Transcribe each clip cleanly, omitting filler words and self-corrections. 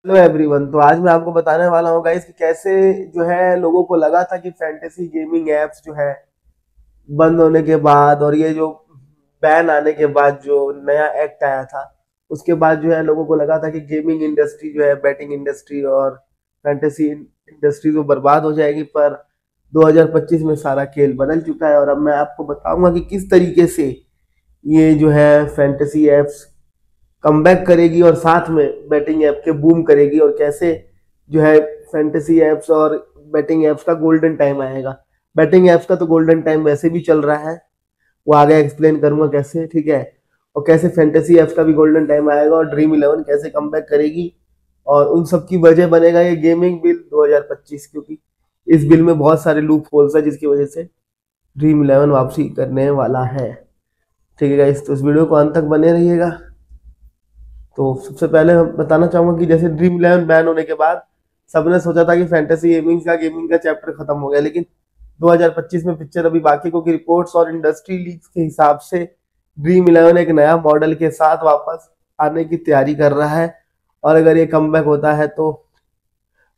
Hello everyone. तो आज मैं आपको बताने वाला हूँ गाइस कि कैसे जो है लोगों को लगा था कि फैंटेसी गेमिंग एप्स जो है बंद होने के बाद और ये जो बैन आने के बाद जो नया एक्ट आया था उसके बाद जो है लोगों को लगा था कि गेमिंग इंडस्ट्री जो है, बैटिंग इंडस्ट्री और फैंटेसी इंडस्ट्री तो बर्बाद हो जाएगी। पर 2025 में सारा खेल बदल चुका है और अब मैं आपको बताऊंगा कि किस तरीके से ये जो है फैंटेसी एप्स कमबैक करेगी और साथ में बैटिंग ऐप के बूम करेगी, और कैसे जो है फैंटेसी एप्स और बैटिंग एप्स का गोल्डन टाइम आएगा। बैटिंग एप्स का तो गोल्डन टाइम वैसे भी चल रहा है, वो आगे एक्सप्लेन करूंगा कैसे, ठीक है। और कैसे फैंटेसी एप्स का भी गोल्डन टाइम आएगा और ड्रीम इलेवन कैसे कमबैक करेगी, और उन सब की वजह बनेगा ये गेमिंग बिल 2025, क्योंकि इस बिल में बहुत सारे लूप होल्स है जिसकी वजह से ड्रीम इलेवन वापसी करने वाला है। ठीक है गाइस, तो इस वीडियो को अंत तक बने रहिएगा। तो सबसे पहले मैं बताना चाहूंगा कि जैसे ड्रीम इलेवन बैन होने के बाद सबने सोचा था कि फैंटेसी गेमिंग का चैप्टर खत्म हो गया, लेकिन 2025 में पिक्चर अभी बाकी को की रिपोर्ट्स और इंडस्ट्री लीक्स के हिसाब से ड्रीम इलेवन एक नया मॉडल के साथ वापस आने की तैयारी कर रहा है। और अगर ये कमबैक होता है तो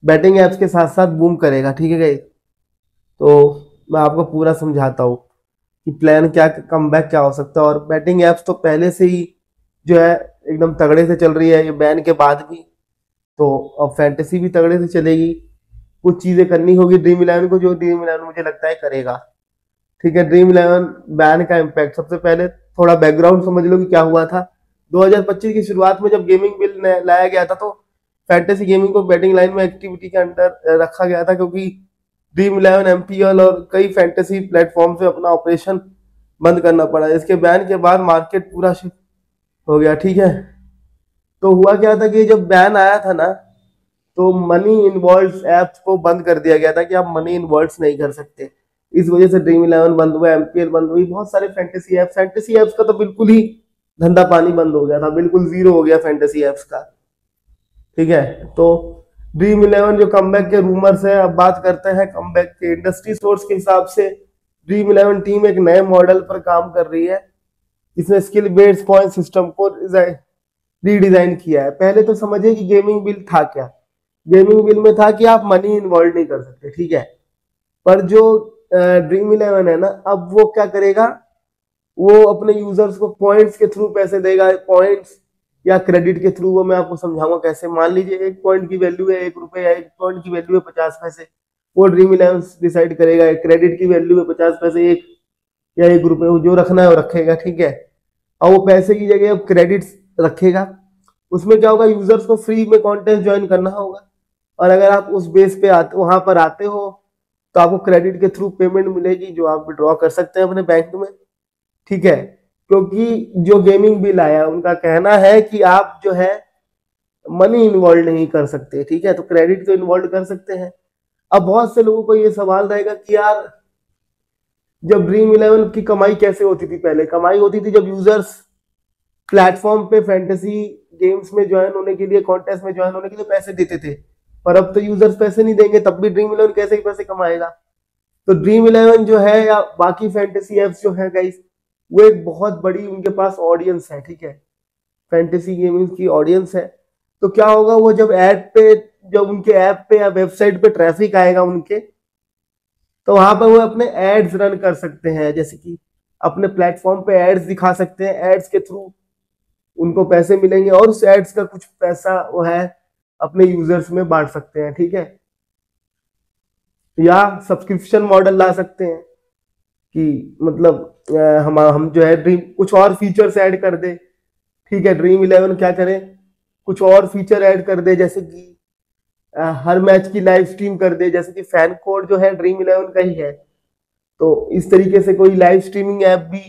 बैटिंग एप्स के साथ साथ बूम करेगा। ठीक है गाइस, तो मैं आपको पूरा समझाता हूँ कि प्लान क्या, कमबैक क्या हो सकता है। और बैटिंग एप्स तो पहले से ही जो है एकदम तगड़े से चल रही है, ये बैन के बाद भी। तो अब फैंटेसी भी तगड़े से चलेगी। कुछ चीजें करनी होगी ड्रीम इलेवन को, जो ड्रीम इलेवन मुझे लगता है करेगा। ठीक है, ड्रीम इलेवन बैन का इम्पैक्ट, सबसे पहले थोड़ा बैकग्राउंड समझ लो कि क्या हुआ था। 2025 की शुरुआत में जब गेमिंग बिल लाया गया था तो फैंटेसी गेमिंग को बैटिंग लाइन में एक्टिविटी के अंदर रखा गया था, क्योंकि ड्रीम इलेवन, एमपीएल और कई फैंटेसी प्लेटफॉर्म से अपना ऑपरेशन बंद करना पड़ा। इसके बैन के बाद मार्केट पूरा शिफ्ट हो गया। ठीक है, तो हुआ क्या था कि जब बैन आया था ना, तो मनी इन्वॉल्व ऐप्स को बंद कर दिया गया था कि आप मनी इन्वॉल्व नहीं कर सकते। इस वजह से ड्रीम इलेवन बंद हुआ, एमपीएल बंद हुई, बहुत सारे फैंटेसी एप्स का तो बिल्कुल ही धंधा पानी बंद हो गया था, बिल्कुल जीरो हो गया फैंटेसी एप्स का। ठीक है, तो ड्रीम इलेवन जो कमबैक के रूमर्स है, अब बात करते हैं कमबैक के। इंडस्ट्री सोर्स के हिसाब से ड्रीम इलेवन टीम एक नए मॉडल पर काम कर रही है, इसने स्किल बेस्ड पॉइंट सिस्टम को रीडिजाइन किया है। पहले तो समझिए कि गेमिंग बिल था क्या। गेमिंग बिल में था कि आप मनी इन्वॉल्व नहीं कर सकते, ठीक है। पर जो ड्रीम इलेवन है ना, अब वो क्या करेगा, वो अपने यूजर्स को पॉइंट्स के थ्रू पैसे देगा। पॉइंट्स या क्रेडिट के थ्रू, वो मैं आपको समझाऊंगा कैसे। मान लीजिए एक पॉइंट की वैल्यू है 1 रुपए या एक पॉइंट की वैल्यू है 50 पैसे, वो ड्रीम इलेवन डिसाइड करेगा। क्रेडिट की वैल्यू है 50 पैसे, एक या 1 रुपए, जो रखना है वो रखेगा। ठीक है, और वो पैसे की जगह अब क्रेडिट्स रखेगा। उसमें क्या होगा, यूजर्स को फ्री में कॉन्टेस्ट ज्वाइन करना होगा, और अगर आप उस बेस पे आते, वहां पर आते हो, तो आपको क्रेडिट के थ्रू पेमेंट मिलेगी जो आप विड्रॉ कर सकते हैं अपने बैंक में। ठीक है, क्योंकि जो गेमिंग बिल आया उनका कहना है कि आप जो है मनी इन्वॉल्व नहीं कर सकते। ठीक है, तो क्रेडिट तो इन्वॉल्व कर सकते हैं। अब बहुत से लोगों को ये सवाल रहेगा कि यार, जब ड्रीम इलेवन की कमाई कैसे होती थी? पहले कमाई होती थी जब यूजर्स प्लेटफॉर्म पे फैंटेसी गेम्स में ज्वाइन होने के लिए, कॉन्टेस्ट में ज्वाइन होने के लिए पैसे देते थे। पर अब तो यूजर्स पैसे नहीं देंगे, तब भी ड्रीम इलेवन कैसे ही पैसे कमाएगा? तो ड्रीम इलेवन जो है या बाकी फैंटेसी एप्स जो है गाइस, वो एक बहुत बड़ी उनके पास ऑडियंस है। ठीक है, फैंटेसी गेमिंग की ऑडियंस है। तो क्या होगा, वो जब जब उनके ऐप पे या वेबसाइट पे ट्रैफिक आएगा उनके, तो वहां पर वो अपने एड्स रन कर सकते हैं। जैसे कि अपने प्लेटफॉर्म पे एड्स दिखा सकते हैं, एड्स के थ्रू उनको पैसे मिलेंगे, और उस एड्स का कुछ पैसा वो है अपने यूजर्स में बांट सकते हैं। ठीक है, या सब्सक्रिप्शन मॉडल ला सकते हैं कि मतलब हम जो है ड्रीम कुछ और फीचर्स ऐड कर दे। ठीक है, ड्रीम इलेवन क्या करे, कुछ और फीचर ऐड कर दे, जैसे कि हर मैच की लाइव स्ट्रीम कर दे, जैसे कि फैन कोड जो है ड्रीम इलेवन का ही है। तो इस तरीके से कोई लाइव स्ट्रीमिंग ऐप भी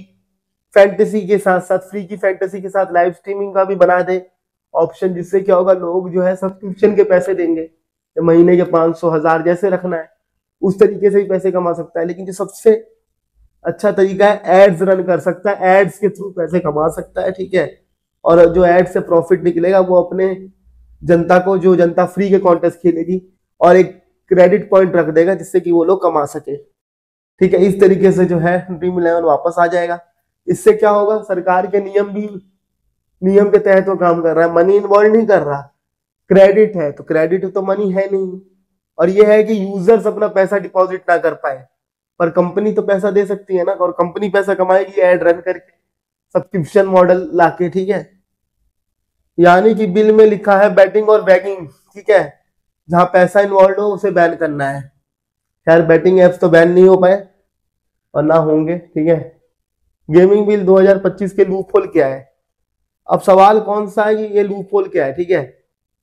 फैंटेसी के साथ साथ, फ्री की फैंटेसी के साथ लाइव स्ट्रीमिंग का भी बना दे ऑप्शन, जिससे क्या होगा, लोग जो है सब्सक्रिप्शन के पैसे देंगे, महीने के 500 1000 जैसे रखना है उस तरीके से भी पैसे कमा सकता है। लेकिन जो सबसे अच्छा तरीका है, एड्स रन कर सकता है, एड्स के थ्रू पैसे कमा सकता है। ठीक है, और जो एड से प्रॉफिट निकलेगा वो अपने जनता को, जो जनता फ्री के कॉन्टेस्ट खेलेगी, और एक क्रेडिट पॉइंट रख देगा जिससे कि वो लोग कमा सके। ठीक है, इस तरीके से जो है ड्रीम इलेवन वापस आ जाएगा। इससे क्या होगा, सरकार के नियम के तहत वो काम कर रहा है, मनी इन्वॉल्व नहीं कर रहा। क्रेडिट है, तो क्रेडिट तो मनी है नहीं, और ये है कि यूजर्स अपना पैसा डिपॉजिट ना कर पाए, पर कंपनी तो पैसा दे सकती है ना, और कंपनी पैसा कमाएगी एड रन करके, सब्सक्रिप्शन मॉडल लाके, ठीक है। यानी कि बिल में लिखा है बैटिंग और बैगिंग, ठीक है, जहां पैसा इन्वॉल्व हो उसे बैन करना है। खैर बैटिंग एप्स तो बैन नहीं हो पाए और ना होंगे, ठीक है। गेमिंग बिल 2025 के लूप होल क्या है? अब सवाल कौन सा है कि ये लूप होल क्या है, ठीक है।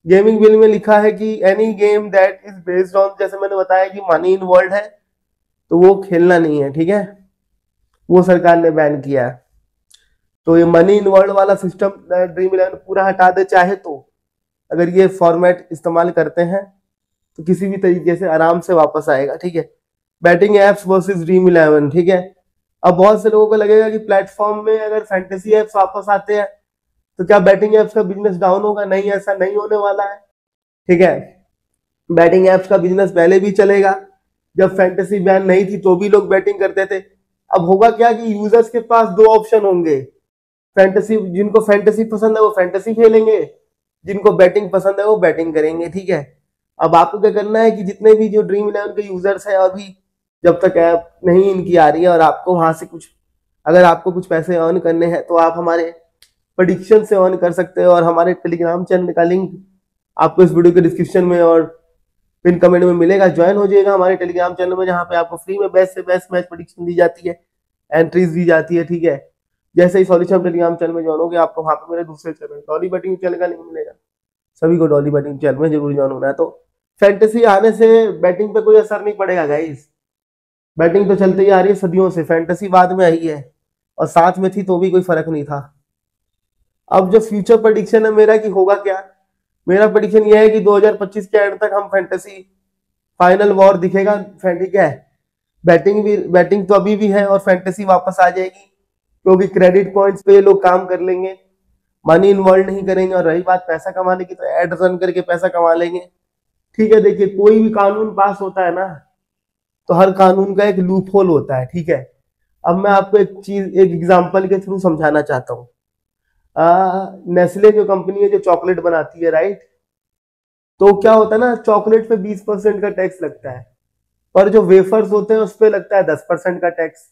गेमिंग बिल में लिखा है कि any game that is based on, जैसे मैंने बताया कि मनी इन्वॉल्व है तो वो खेलना नहीं है, ठीक है, वो सरकार ने बैन किया है। तो ये मनी इन्वॉल्व वाला सिस्टम ड्रीम इलेवन पूरा हटा दे चाहे तो, अगर ये फॉर्मेट इस्तेमाल करते हैं तो किसी भी तरीके से आराम से वापस आएगा, ठीक है। Betting apps versus dream eleven, ठीक है। अब बहुत से लोगों को लगेगा कि प्लेटफॉर्म में अगर फैंटेसी एप्स वापस आते हैं तो क्या बैटिंग एप्स का बिजनेस डाउन होगा? नहीं, ऐसा नहीं होने वाला है, ठीक है। बैटिंग एप्स का बिजनेस पहले भी चलेगा, जब फैंटेसी बैन नहीं थी तो भी लोग बैटिंग करते थे। अब होगा क्या कि यूजर्स के पास दो ऑप्शन होंगे, फैंटेसी, जिनको फैंटेसी पसंद है वो फैंटेसी खेलेंगे, जिनको बैटिंग पसंद है वो बैटिंग करेंगे, ठीक है। अब आपको क्या करना है कि जितने भी जो ड्रीम इलेवन के यूजर्स है, अभी जब तक ऐप नहीं इनकी आ रही है और आपको वहां से कुछ, अगर आपको कुछ पैसे अर्न करने हैं तो आप हमारे प्रेडिक्शन से अर्न कर सकते हो, और हमारे टेलीग्राम चैनल का लिंक आपको इस वीडियो के डिस्क्रिप्शन में और पिन कमेंट में मिलेगा। ज्वाइन हो जाइएगा हमारे टेलीग्राम चैनल में, जहाँ पे आपको फ्री में बेस्ट से बेस्ट मैच प्रेडिक्शन दी जाती है, एंट्रीज दी जाती है, ठीक है। जैसे ही सॉल्यूशन टेलीग्राम चैनल में ज्वाइन होगे आपको वहां पे मेरे दूसरे चैनल डॉली बैटिंग चैनल का लिंक मिलेगा। सभी को डॉली बैटिंग चैनल में जरूर ज्वाइन होना है। तो फैंटेसी आने से बैटिंग पे कोई असर नहीं पड़ेगा गाइस, बैटिंग तो चलती ही आ रही है सदियों से, फैंटेसी बाद में आई है और साथ में थी तो भी कोई फर्क नहीं था। अब जो फ्यूचर प्रेडिक्शन है मेरा कि होगा क्या, मेरा प्रेडिक्शन ये है कि 2025 के एंड तक हम फैंटेसी फाइनल वॉर दिखेगा, ठीक है। बैटिंग तो अभी भी है और फैंटेसी वापस आ जाएगी, क्योंकि क्रेडिट पॉइंट्स पे ये लोग काम कर लेंगे, मनी इन्वॉल्व नहीं करेंगे। और रही बात पैसा कमाने की, तो एड रन करके पैसा कमा लेंगे, ठीक है। देखिए कोई भी कानून पास होता है ना, तो हर कानून का एक लूप होल होता है, ठीक है। अब मैं आपको एक चीज, एक एग्जांपल के थ्रू समझाना चाहता हूँ। नेस्ले जो कंपनी है जो चॉकलेट बनाती है, राइट, तो क्या होता है ना, चॉकलेट पे 20% का टैक्स लगता है, पर जो वेफर्स होते हैं उस पे लगता है 10% का टैक्स।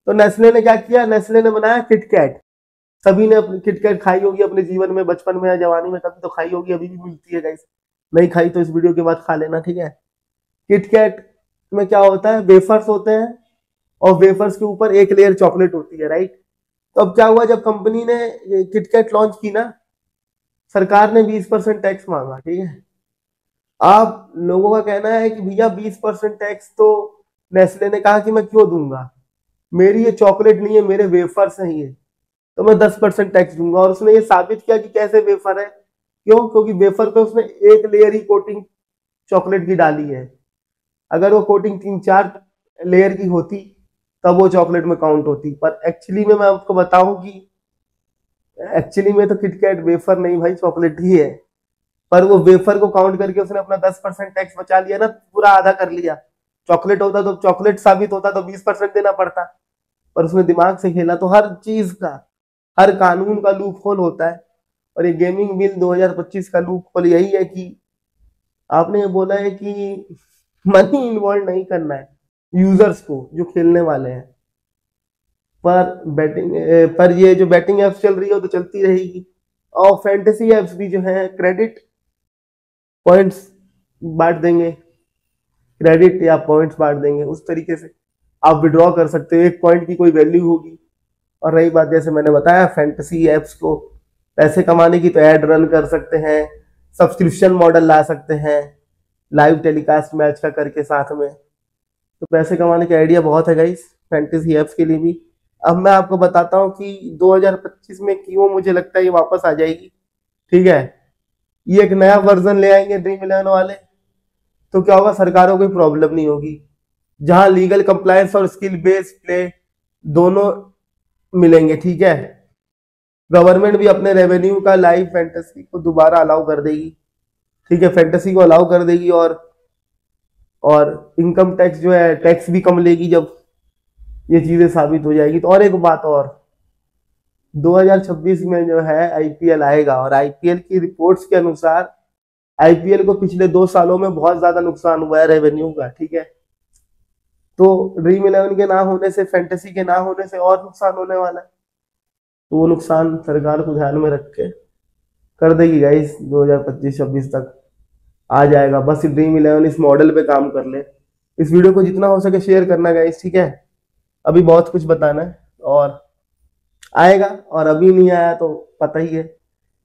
तो नेस्ले ने क्या किया, नेस्ले ने बनाया किटकैट। सभी ने अपनी किटकैट खाई होगी अपने जीवन में, बचपन में या जवानी में कभी तो खाई होगी, अभी भी मिलती है गाइस, नहीं खाई तो इस वीडियो के बाद खा लेना, ठीक है। किटकैट में क्या होता है, वेफर्स होते हैं और वेफर्स के ऊपर एक लेयर चॉकलेट होती है, राइट। तो अब क्या हुआ, जब कंपनी ने किटकैट लॉन्च की ना, सरकार ने 20% टैक्स मांगा, ठीक है। आप लोगों का कहना है कि भैया 20% टैक्स तो नेस्ले ने कहा कि मैं क्यों दूंगा, मेरी ये चॉकलेट नहीं है, मेरे वेफर्स हैं ये, तो मैं 10% टैक्स दूंगा। और उसने ये साबित किया कि कैसे वेफर है, क्यों, क्योंकि वेफर पे उसने एक लेयर ही कोटिंग चॉकलेट की डाली है। अगर वो कोटिंग 3-4 लेयर की होती तब वो चॉकलेट में काउंट होती, पर एक्चुअली में मैं आपको बताऊं कि एक्चुअली में तो किटकैट वेफर नहीं भाई, चॉकलेट ही है। पर वो वेफर को काउंट करके उसने अपना 10% टैक्स बचा लिया ना, पूरा आधा कर लिया। चॉकलेट होता तो चॉकलेट साबित होता तो 20% देना पड़ता, पर उसने दिमाग से खेला। तो हर चीज का, हर कानून का लूप होल होता है, और ये गेमिंग बिल 2025 का लूप होल यही है कि आपने ये बोला है कि मनी इन्वॉल्व नहीं करना है यूजर्स को जो खेलने वाले हैं, पर ये जो बैटिंग एप्स चल रही है वो तो चलती रहेगी, और फैंटेसी एप्स भी जो है क्रेडिट पॉइंट्स बांट देंगे, क्रेडिट या पॉइंट्स बांट देंगे, उस तरीके से आप विड्रॉ कर सकते हो, एक पॉइंट की कोई वैल्यू होगी। और रही बात जैसे मैंने बताया फैंटेसी एप्स को पैसे कमाने की, तो ऐड रन कर सकते हैं, सब्सक्रिप्शन मॉडल ला सकते हैं, लाइव टेलीकास्ट मैच का करके साथ में, तो पैसे कमाने का आइडिया बहुत है गाइस फैंटेसी एप्स के लिए भी। अब मैं आपको बताता हूँ कि 2025 में क्यों मुझे लगता है ये वापस आ जाएगी, ठीक है। ये एक नया वर्जन ले आएंगे ड्रीम इलेवन वाले, तो क्या होगा, सरकारों को प्रॉब्लम नहीं होगी, जहां लीगल कंप्लायंस और स्किल बेस्ड प्ले दोनों मिलेंगे, ठीक है। गवर्नमेंट भी अपने रेवेन्यू का लाइव फैंटेसी को दोबारा अलाउ कर देगी, ठीक है, फैंटेसी को अलाउ कर देगी, और इनकम टैक्स जो है टैक्स भी कम लेगी जब ये चीजें साबित हो जाएगी। तो और एक बात और, 2026 में जो है आईपीएल आएगा, और आईपीएल की रिपोर्ट्स के अनुसार आईपीएल को पिछले 2 सालों में बहुत ज्यादा नुकसान हुआ है रेवेन्यू का, ठीक है। तो ड्रीम इलेवन के ना होने से, फैंटेसी के ना होने से और नुकसान होने वाला है। तो वो नुकसान सरकार को ध्यान में रख के कर देगी गाइस, 2025-26 तक आ जाएगा। बस ड्रीम इलेवन इस मॉडल पे काम कर ले। इस वीडियो को जितना हो सके शेयर करना गाइस, ठीक है। अभी बहुत कुछ बताना है और आएगा, और अभी नहीं आया तो पता ही है,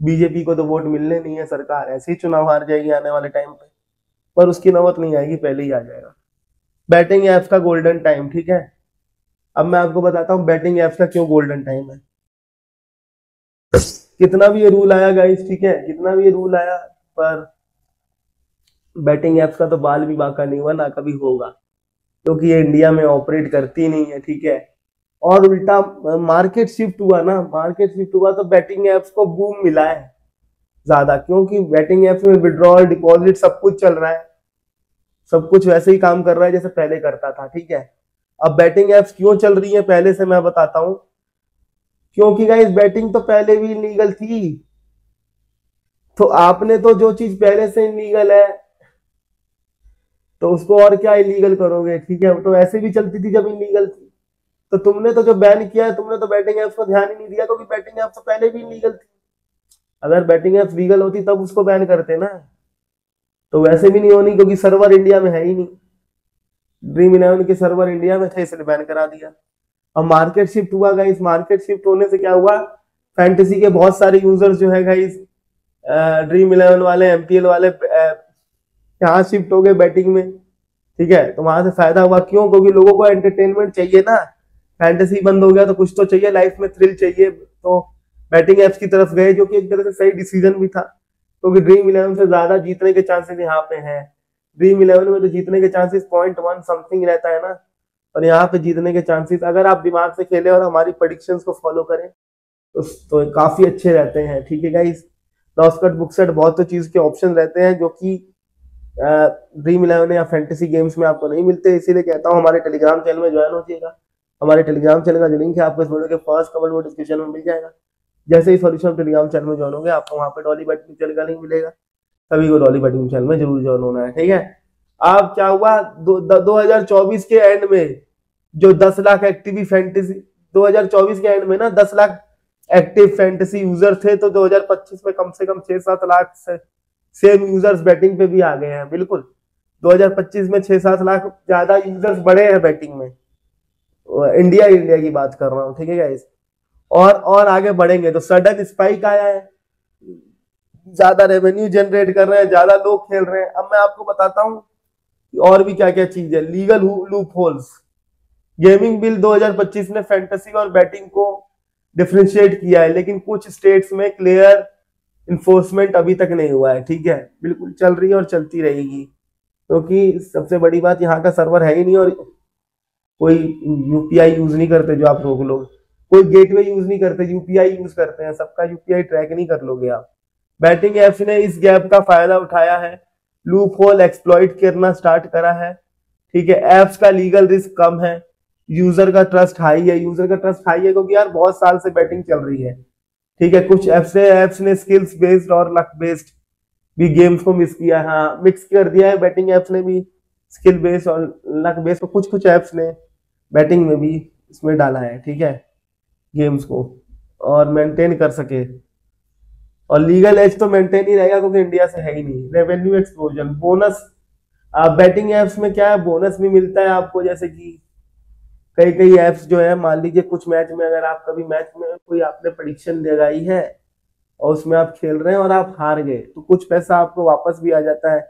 बीजेपी को तो वोट मिलने नहीं है, सरकार ऐसे ही चुनाव हार जाएगी आने वाले टाइम पे। पर उसकी नौबत नहीं आएगी, पहले ही आ जाएगा। बैटिंग एप्स का गोल्डन टाइम, ठीक है। अब मैं आपको बताता हूँ बैटिंग एप्स का क्यों गोल्डन टाइम है। कितना भी ये रूल आया गाइस, ठीक है, कितना भी ये रूल आया, पर बैटिंग एप्स का तो बाल भी बाका नहीं हुआ, ना कभी होगा, क्योंकि ये इंडिया में ऑपरेट करती नहीं है, ठीक है। और उल्टा मार्केट शिफ्ट हुआ ना, मार्केट शिफ्ट हुआ तो बैटिंग एप्स को बूम मिला है ज्यादा, क्योंकि बैटिंग एप्स में विड्रॉल, डिपॉजिट सब कुछ चल रहा है, सब कुछ वैसे ही काम कर रहा है जैसे पहले करता था, ठीक है। अब बैटिंग एप्स क्यों चल रही है पहले से मैं बताता हूं। क्योंकि गाइस बैटिंग तो पहले भी इलीगल थी, तो आपने तो जो चीज पहले से इलीगल है तो उसको और क्या इलीगल करोगे, ठीक है। तो ऐसे भी चलती थी जब इलीगल थी, तो तुमने तो जो बैन किया है, तुमने तो बैटिंग एप्स पर ध्यान ही नहीं दिया, क्योंकि बैटिंग एप्स तो पहले भी इलीगल थी। अगर बैटिंग एप्स लीगल होती तब उसको बैन करते ना, तो वैसे भी नहीं होनी, क्योंकि सर्वर इंडिया में है ही नहीं। ड्रीम इलेवन के सर्वर इंडिया में थे, इसलिए बैन करा दिया। अब मार्केट शिफ्ट हुआ गाइस, मार्केट शिफ्ट होने से क्या हुआ, फैंटेसी के बहुत सारे यूजर्स जो है गाइस, ड्रीम इलेवन वाले, एमपीएल वाले यहाँ शिफ्ट हो गए बैटिंग में, ठीक है। तो वहां से फायदा हुआ, क्यों, क्योंकि लोगों को एंटरटेनमेंट चाहिए ना। फैंटेसी बंद हो गया तो कुछ तो चाहिए लाइफ में, थ्रिल चाहिए, तो बैटिंग एप्स की तरफ गए, जो कि एक तरह से सही डिसीजन भी था, क्योंकि ड्रीम इलेवन से ज्यादा जीतने के चांसेस यहाँ पे हैं। ड्रीम इलेवन में तो जीतने के चांसेस 0.1 समथिंग रहता है ना, और यहाँ पे जीतने के चांसेस, अगर आप दिमाग से खेले और हमारी प्रेडिक्शंस को फॉलो करें तो काफी अच्छे रहते हैं, ठीक है गाइस। नॉस्कट बुकसेट बहुत तो चीज के ऑप्शन रहते हैं जो कि ड्रीम इलेवन या फैंटेसी गेम्स में आपको नहीं मिलते। इसीलिए कहता हूँ हमारे टेलीग्राम चैनल में ज्वाइन हो जाइएगा। हमारे टेलीग्राम चैनल का जो लिंक है आपको इस वीडियो के फर्स्ट कमेंट में डिस्क्रिप्शन में मिल जाएगा। जैसे ही सॉल्यूशन टेलीग्राम चैनल में ज्वाइन होंगे, आपको वहाँ पे डॉली बैटिंग चैनल का लिंक मिलेगा। सभी को डॉली बैटिंग चैनल में जरूर ज्वाइन होना है, ठीक है। अब क्या हुआ, 2024 के एंड में जो 10 लाख एक्टिव फैंटेसी, 2024 के एंड में ना 10 लाख एक्टिव फैंटेसी यूजर थे, तो 2025 में कम से कम 6-7 लाख से सेम यूजर्स बैटिंग पे भी आ गए हैं। बिल्कुल 2025 में 6-7 लाख ज्यादा यूजर्स बढ़े हैं बैटिंग में, इंडिया की बात कर रहा हूँ, ठीक है गाइस। और आगे बढ़ेंगे तो सडन स्पाइक आया है, ज्यादा रेवेन्यू जनरेट कर रहे हैं, ज्यादा लोग खेल रहे हैं। अब मैं आपको बताता हूँ और भी क्या क्या चीज है। Legal loop holes, gaming bill 2025 ने फैंटेसी और बैटिंग को डिफरेंशिएट किया है, लेकिन कुछ स्टेट्स में क्लियर इन्फोर्समेंट अभी तक नहीं हुआ है, ठीक है। बिल्कुल चल रही है और चलती रहेगी, क्योंकि सबसे बड़ी बात यहाँ का सर्वर है ही नहीं, और कोई यूपीआई यूज नहीं करते जो आप रोक लो, कोई गेटवे यूज नहीं करते, यूपीआई यूज करते हैं, सबका यूपीआई ट्रैक नहीं कर लोगे आप। बैटिंग एप्स ने इस गैप का फायदा उठाया है, लूप होल एक्सप्लॉइट करना स्टार्ट करा है, ठीक है। एप्स का लीगल रिस्क कम है, यूजर का ट्रस्ट हाई है। यूजर का ट्रस्ट हाई है क्योंकि यार बहुत साल से बैटिंग चल रही है, ठीक है। कुछ एप्स ने स्किल्स बेस्ड और लक बेस्ड भी गेम्स को मिस किया, हाँ मिक्स कर दिया है बैटिंग एप्स ने भी, स्किल बेस्ड और लक बेस्ड। तो कुछ एप्स ने बैटिंग में भी इसमें डाला है, ठीक है, गेम्स को, और मेंटेन कर सके। और लीगल एज तो मेंटेन ही रहेगा क्योंकि इंडिया से है ही नहीं। Revenue explosion, bonus, batting apps में क्या है, बोनस भी मिलता है आपको, जैसे कि कई एप्स जो है, मान लीजिए कुछ मैच में, अगर आप कभी मैच में कोई आपने प्रेडिक्शन लगाई है और उसमें आप खेल रहे हैं और आप हार गए, तो कुछ पैसा आपको वापस भी आ जाता है,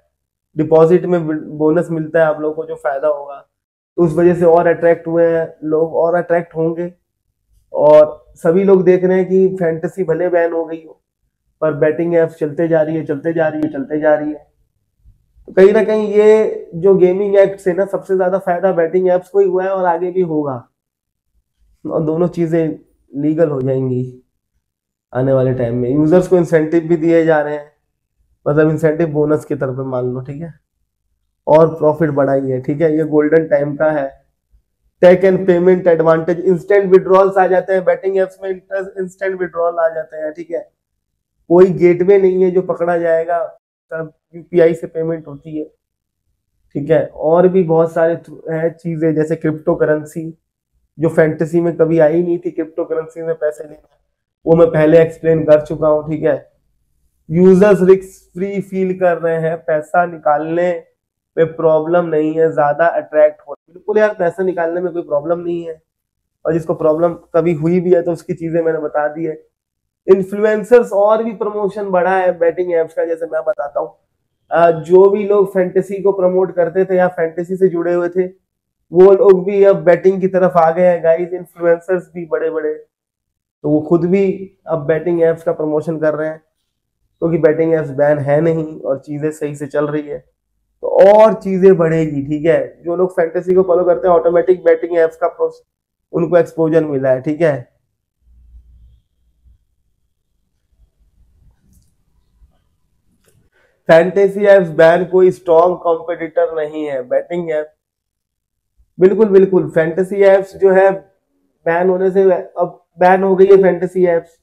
डिपॉजिट में बोनस मिलता है आप लोगों को, जो फायदा होगा। तो उस वजह से और अट्रैक्ट हुए हैं लोग, और अट्रैक्ट होंगे। और सभी लोग देख रहे हैं कि फैंटेसी भले बैन हो गई हो, पर बैटिंग एप्स चलते जा रही है, चलते जा रही है, चलते जा रही है। तो कहीं ना कहीं ये जो गेमिंग एक्ट से ना सबसे ज्यादा फायदा बैटिंग एप्स को ही हुआ है, और आगे भी होगा, और दोनों चीजें लीगल हो जाएंगी आने वाले टाइम में। यूजर्स को इंसेंटिव भी दिए जा रहे हैं, मतलब इंसेंटिव बोनस की तरफ मान लो, ठीक है, और प्रॉफिट बढ़ाई है, ठीक है। ये गोल्डन टाइम का है। Tech and payment advantage, instant withdrawals आ जाते हैं बैटिंग एप्स में, इंस्टेंट विड्रॉल आ जाते हैं, ठीक है। कोई गेटवे नहीं है जो पकड़ा जाएगा, सब यूपीआई से पेमेंट होती है, ठीक है। और भी बहुत सारे है चीजें, जैसे क्रिप्टो करेंसी जो फैंटेसी में कभी आई नहीं थी, क्रिप्टो करेंसी में पैसे लेना, वो मैं पहले एक्सप्लेन कर चुका हूँ, ठीक है। यूजर्स रिस्क फ्री फील कर रहे हैं, पैसा निकालने पे प्रॉब्लम नहीं है, ज्यादा अट्रैक्ट हो, बिल्कुल यार पैसा निकालने में कोई प्रॉब्लम नहीं है, और जिसको प्रॉब्लम कभी हुई भी है तो उसकी चीजें मैंने बता दी है। इन्फ्लुएंसर्स और भी प्रमोशन बढ़ा है बैटिंग एप्स का, जैसे मैं बताता हूँ। जो भी लोग फैंटेसी को प्रमोट करते थे या फैंटेसी से जुड़े हुए थे, वो लोग भी अब बैटिंग की तरफ आ गए हैं गाइस। इन्फ्लुएंसर्स भी बड़े बड़े, तो वो खुद भी अब बैटिंग एप्स का प्रमोशन कर रहे हैं, क्योंकि बैटिंग एप्स बैन है नहीं और चीजें सही से चल रही है, तो और चीजें बढ़ेगी, ठीक है। जो लोग फैंटेसी को फॉलो करते हैं, ऑटोमेटिक बैटिंग एप्स का उनको एक्सपोजर मिला है, ठीक है। फैंटेसी एप्स बैन कोई स्ट्रॉन्ग कॉम्पिटिटर नहीं है बैटिंग ऐप। बिल्कुल बिल्कुल, फैंटेसी एप्स जो है बैन होने से, अब बैन हो गई है फैंटेसी एप्स,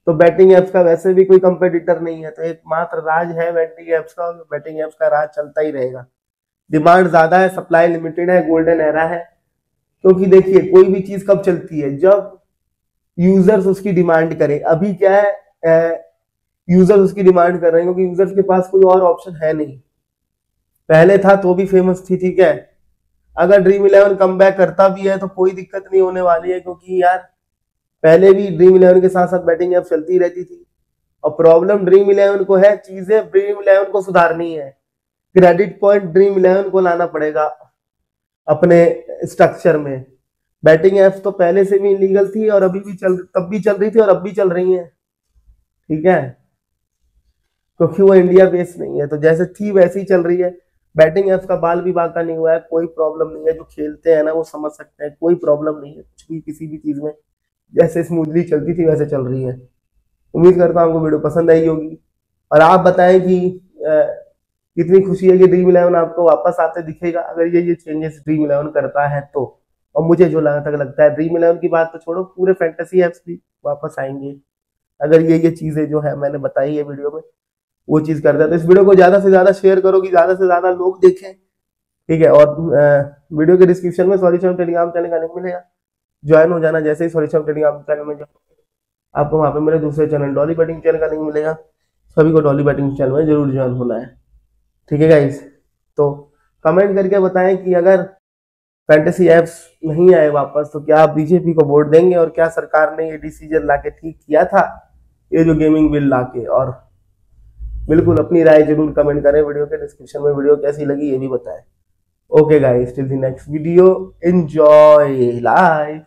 तो बैटिंग एप्स का वैसे भी कोई कंपेटिटर नहीं है, तो एकमात्र राज है बैटिंग एप्स का, और बैटिंग एप्स का राज चलता ही रहेगा। डिमांड ज्यादा है, सप्लाई लिमिटेड है, गोल्डन एरा है, क्योंकि देखिए कोई भी चीज कब चलती है, जब यूजर्स उसकी डिमांड करें। अभी क्या है, यूजर्स उसकी डिमांड कर रहे हैं, क्योंकि यूजर्स के पास कोई और ऑप्शन है नहीं। पहले था तो भी फेमस थी, ठीक है। अगर ड्रीम इलेवन कम बैक करता भी है तो कोई दिक्कत नहीं होने वाली है, क्योंकि यार पहले भी ड्रीम इलेवन के साथ साथ बैटिंग ऐप चलती रहती थी, और प्रॉब्लम ड्रीम इलेवन को है, चीजें ड्रीम इलेवन को सुधारनी है, क्रेडिट पॉइंट ड्रीम इलेवन को लाना पड़ेगा अपने स्ट्रक्चर में। बैटिंग एप्स तो पहले से भी इलीगल थी, और अभी भी तब भी चल रही थी और अब भी चल रही है, ठीक है, क्योंकि वो इंडिया बेस्ड नहीं है, तो जैसे थी वैसे ही चल रही है। बैटिंग एप्स का बाल भी बांका नहीं हुआ है, कोई प्रॉब्लम नहीं है, जो खेलते हैं ना वो समझ सकते हैं, कोई प्रॉब्लम नहीं है, कुछ भी किसी भी चीज में जैसे स्मूथली चलती थी वैसे चल रही है। उम्मीद करता हूँ आपको वीडियो पसंद आई होगी, और आप बताएं कि कितनी खुशी है कि ड्रीम इलेवन आपको वापस आते दिखेगा, अगर ये चेंजेस ड्रीम इलेवन करता है तो। और मुझे जो तक लगता है, ड्रीम इलेवन की बात तो छोड़ो, पूरे फैंटेसी एप्स भी वापस आएंगे अगर ये चीजें जो है मैंने बताई है वीडियो में वो चीज करता है। तो इस वीडियो को ज्यादा से ज्यादा शेयर करो कि ज्यादा से ज्यादा लोग देखें, ठीक है। और वीडियो के डिस्क्रिप्शन में सॉल्यूशन टेलीग्राम चैनल का लिंक मिलेगा, ज्वाइन हो जाना। जैसे ही सॉल्यूशन टेलीग्राम चैनल में आपको वहां पे मेरे दूसरे चैनल डॉली बैटिंग चैनल का लिंक मिलेगा, सभी को डॉली बैटिंग चैनल में जरूर ज्वाइन होना है, ठीक है गाइस। तो कमेंट करके बताएं कि अगर फैंटेसी एप्स नहीं आए वापस तो क्या आप बीजेपी को वोट देंगे, और क्या सरकार ने ये डिसीजन लाके ठीक किया था, ये जो गेमिंग बिल लाके। और बिल्कुल अपनी राय जरूर कमेंट करें, वीडियो के डिस्क्रिप्शन में वीडियो कैसी लगी ये भी बताएं। Okay guys, till the next video, enjoy life.